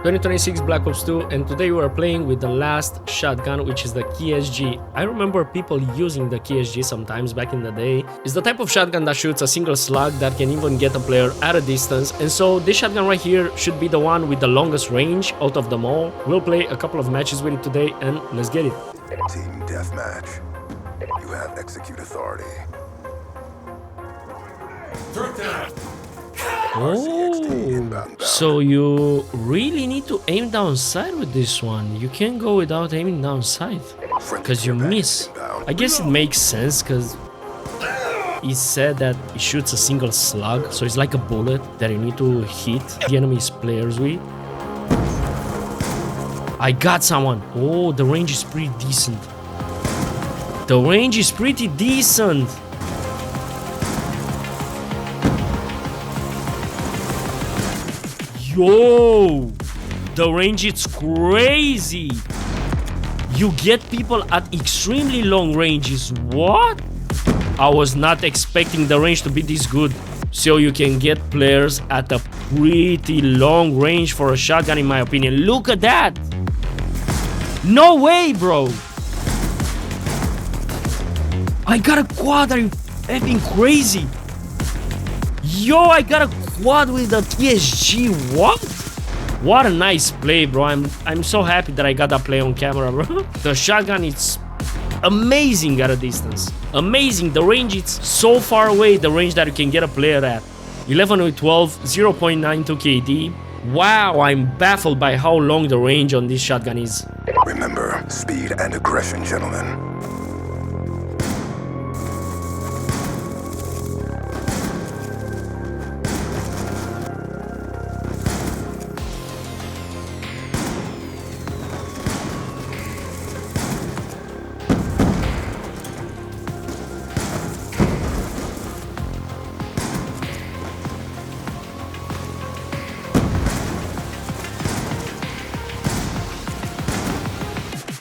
2026 Black Ops 2, and today we are playing with the last shotgun, which is the KSG. I remember people using the KSG sometimes back in the day. It's the type of shotgun that shoots a single slug that can even get a player at a distance, and so this shotgun right here should be the one with the longest range out of them all. We'll play a couple of matches with it today, and let's get it. Team deathmatch. You have execute authority. Oh, so you really need to aim down sight with this one. You can't go without aiming down sight, because you miss. I guess it makes sense, because he said that it shoots a single slug, so it's like a bullet that you need to hit the enemy's players with. I got someone. Oh, the range is pretty decent. The range is pretty decent. Yo, the range is crazy. You get people at extremely long ranges. What? I was not expecting the range to be this good. So you can get players at a pretty long range for a shotgun, in my opinion. Look at that. No way, bro. I got a quad. Are you effing crazy? Yo, I got a quad with the KSG. What a nice play, bro. I'm so happy that I got that play on camera, bro. The shotgun is amazing at a distance. Amazing. The range is so far away, the range that you can get a player at. 11 with 12, 0.92 KD. Wow, I'm baffled by how long the range on this shotgun is. Remember, speed and aggression, gentlemen.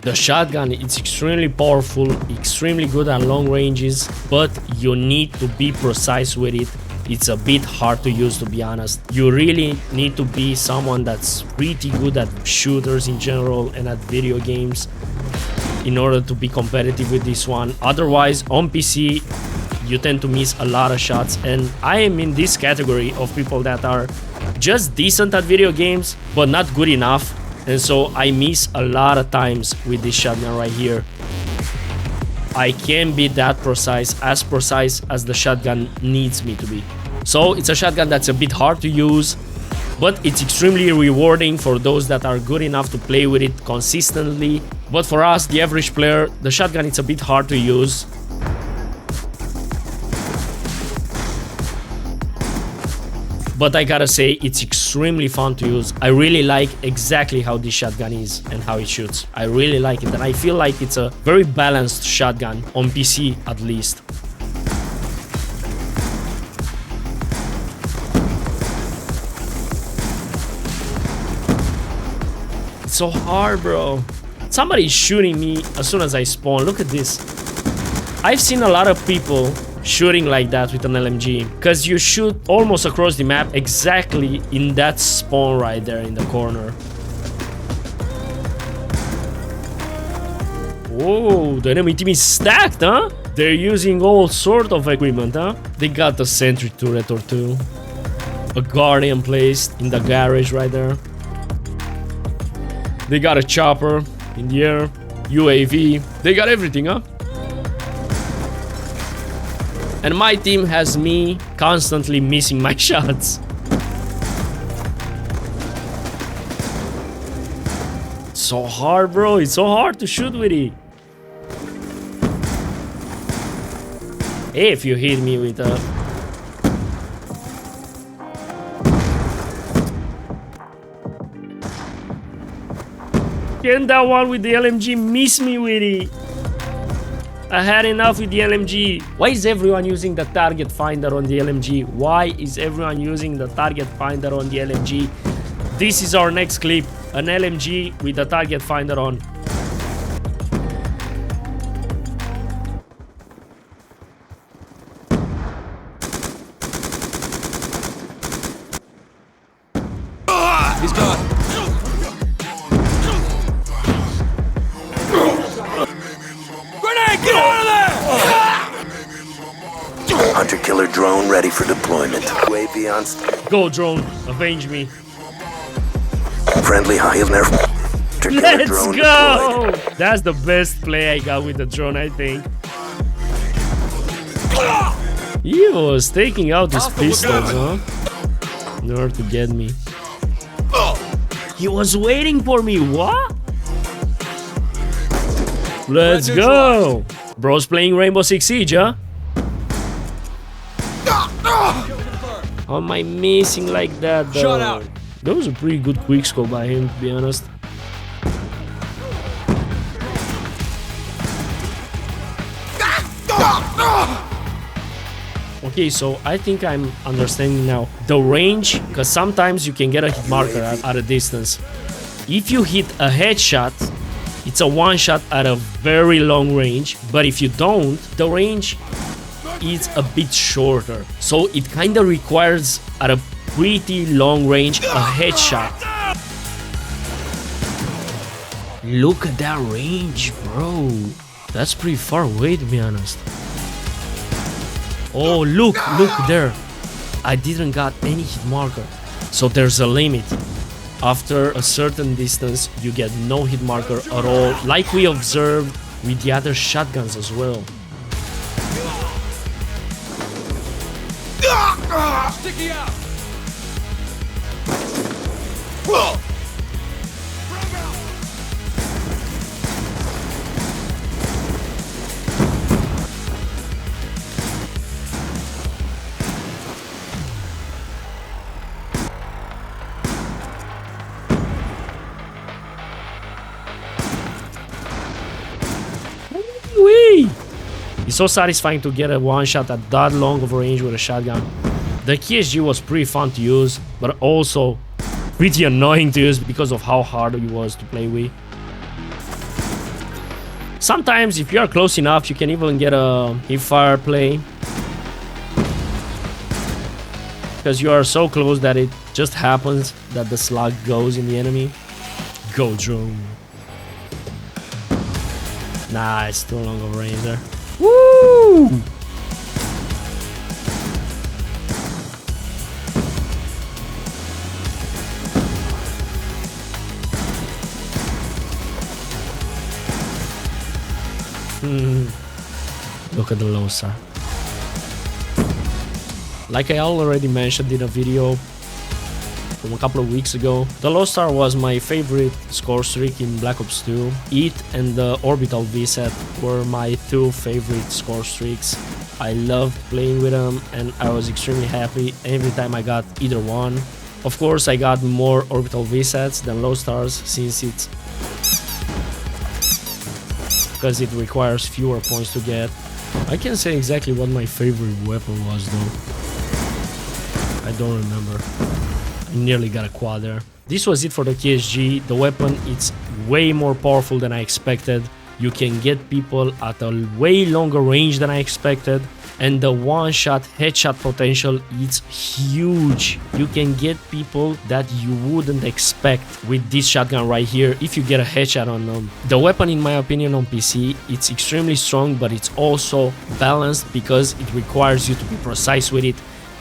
The shotgun, it's extremely powerful, extremely good at long ranges, but you need to be precise with it. It's a bit hard to use, to be honest. You really need to be someone that's pretty good at shooters in general and at video games in order to be competitive with this one. Otherwise, on PC, you tend to miss a lot of shots, and I am in this category of people that are just decent at video games, but not good enough. And so I miss a lot of times with this shotgun right here. I can't be that precise as the shotgun needs me to be. So it's a shotgun that's a bit hard to use, but it's extremely rewarding for those that are good enough to play with it consistently. But for us, the average player, the shotgun, it's a bit hard to use. But I gotta say, it's extremely fun to use. I really like exactly how this shotgun is and how it shoots. I really like it, and I feel like it's a very balanced shotgun, on PC at least. It's so hard, bro. Somebody's shooting me as soon as I spawn. Look at this. I've seen a lot of people shooting like that with an LMG, because you shoot almost across the map exactly in that spawn right there in the corner. Whoa, the enemy team is stacked, huh? They're using all sort of equipment, huh? They got a sentry turret or two, a guardian placed in the garage right there. They got a chopper in the air, UAV. They got everything, huh? And my team has me constantly missing my shots. It's so hard, bro. It's so hard to shoot with it. If you hit me with a... Can that one with the LMG miss me with it? I had enough with the LMG. Why is everyone using the target finder on the LMG? Why is everyone using the target finder on the LMG? This is our next clip. An LMG with the target finder on. He's gone. drone ready for deployment. UAV on Go, drone. Avenge me. friendly high nerf. Let's drone go! deployed. That's the best play I got with the drone, I think. He was taking out his pistols, huh? In order to get me. He was waiting for me, what? Let's go! Bro's playing Rainbow Six Siege, huh? How am I missing like that, though? Shot out. That was a pretty good quickscope by him, to be honest. Okay, so I think I'm understanding now the range, because sometimes you can get a hit marker at a distance. If you hit a headshot, it's a one shot at a very long range, but if you don't, the range is a bit shorter. So it kind of requires at a pretty long range a headshot. Look at that range, bro. That's pretty far away, to be honest. Oh, look there. I didn't got any hit marker. So there's a limit. After a certain distance, you get no hit marker at all, like we observed with the other shotguns as well. Sticky out. Wee! It's so satisfying to get a one shot at that long of a range with a shotgun. The KSG was pretty fun to use, but also pretty annoying to use because of how hard it was to play with. Sometimes if you are close enough, you can even get a hip-fire play, because you are so close that it just happens that the slug goes in the enemy. Go drone. Nah, it's too long of a range there. Woo! Look at the low star. Like I already mentioned in a video from a couple of weeks ago, the low star was my favorite score streak in Black Ops 2. It and the orbital VSAT were my two favorite score streaks. I loved playing with them and I was extremely happy every time I got either one. Of course, I got more orbital VSATs than low stars since because it requires fewer points to get. I can't say exactly what my favorite weapon was though. I don't remember. I nearly got a quad there. This was it for the KSG. The weapon, it's way more powerful than I expected. You can get people at a way longer range than I expected. And the one-shot headshot potential is huge. You can get people that you wouldn't expect with this shotgun right here if you get a headshot on them. The weapon, in my opinion, on PC, it's extremely strong, but it's also balanced because it requires you to be precise with it.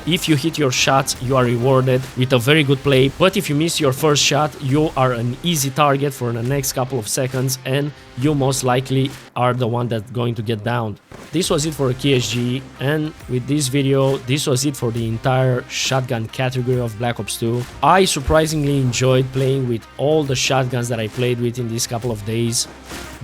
If you hit your shots, you are rewarded with a very good play, but if you miss your first shot, you are an easy target for the next couple of seconds and you most likely are the one that's going to get downed. This was it for KSG, and with this video, this was it for the entire shotgun category of Black Ops 2. I surprisingly enjoyed playing with all the shotguns that I played with in these couple of days.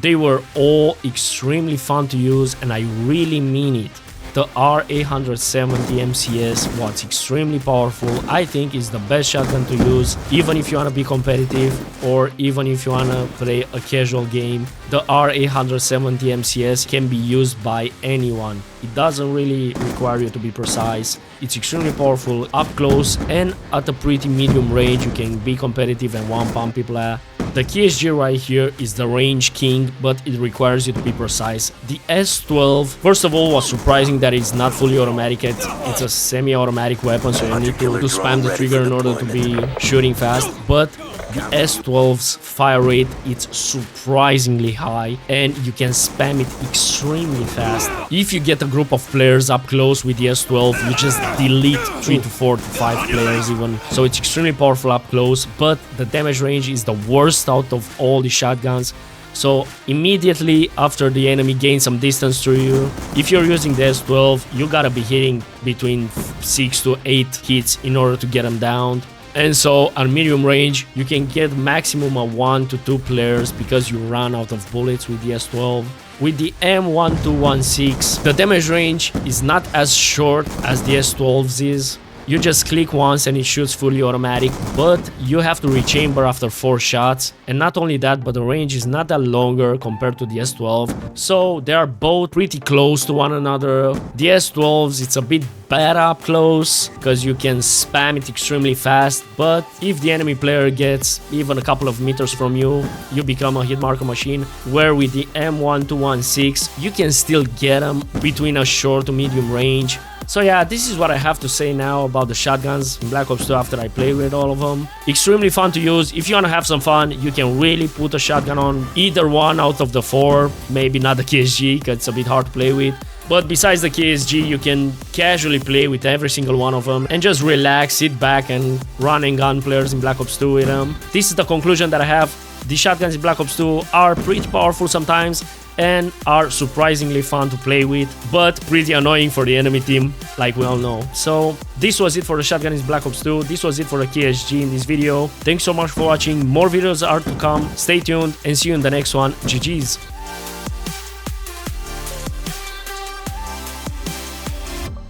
They were all extremely fun to use and I really mean it. The R870 MCS was extremely powerful. I think it's the best shotgun to use, even if you want to be competitive or even if you want to play a casual game. The R870 MCS can be used by anyone. It doesn't really require you to be precise. It's extremely powerful up close and at a pretty medium range. You can be competitive and one-pump people at. The KSG right here is the range king, but it requires you to be precise. The S12, first of all, was surprising that it's not fully automatic. It's a semi-automatic weapon, so you need to spam the trigger in order to be shooting fast. But the S12's fire rate is surprisingly high and you can spam it extremely fast. If you get a group of players up close with the S12, you just delete 3 to 4 to 5 players even. So it's extremely powerful up close, but the damage range is the worst out of all the shotguns. So immediately after the enemy gains some distance to you, if you're using the S12, you gotta be hitting between 6 to 8 hits in order to get them down. And so on medium range, you can get maximum of 1 to 2 players because you run out of bullets with the S12. With the M1216, the damage range is not as short as the S12's is. You just click once and it shoots fully automatic, but you have to rechamber after 4 shots. And not only that, but the range is not that longer compared to the S12. So they are both pretty close to one another. The S12's, it's a bit bad up close because you can spam it extremely fast, but if the enemy player gets even a couple of meters from you, you become a hit marker machine. Where with the M1216, you can still get them between a short to medium range. So yeah, this is what I have to say now about the shotguns in Black Ops 2 after I play with all of them. Extremely fun to use. If you want to have some fun, you can really put a shotgun on either one out of the 4. Maybe not the KSG, because it's a bit hard to play with. But besides the KSG, you can casually play with every single one of them and just relax, sit back and run and gun players in Black Ops 2 with them. This is the conclusion that I have. The shotguns in Black Ops 2 are pretty powerful sometimes and are surprisingly fun to play with, but pretty annoying for the enemy team, like we all know. So this was it for the shotgun in Black Ops 2. This was it for the KSG in this video. Thanks so much for watching. More videos are to come. Stay tuned and see you in the next one. GG's.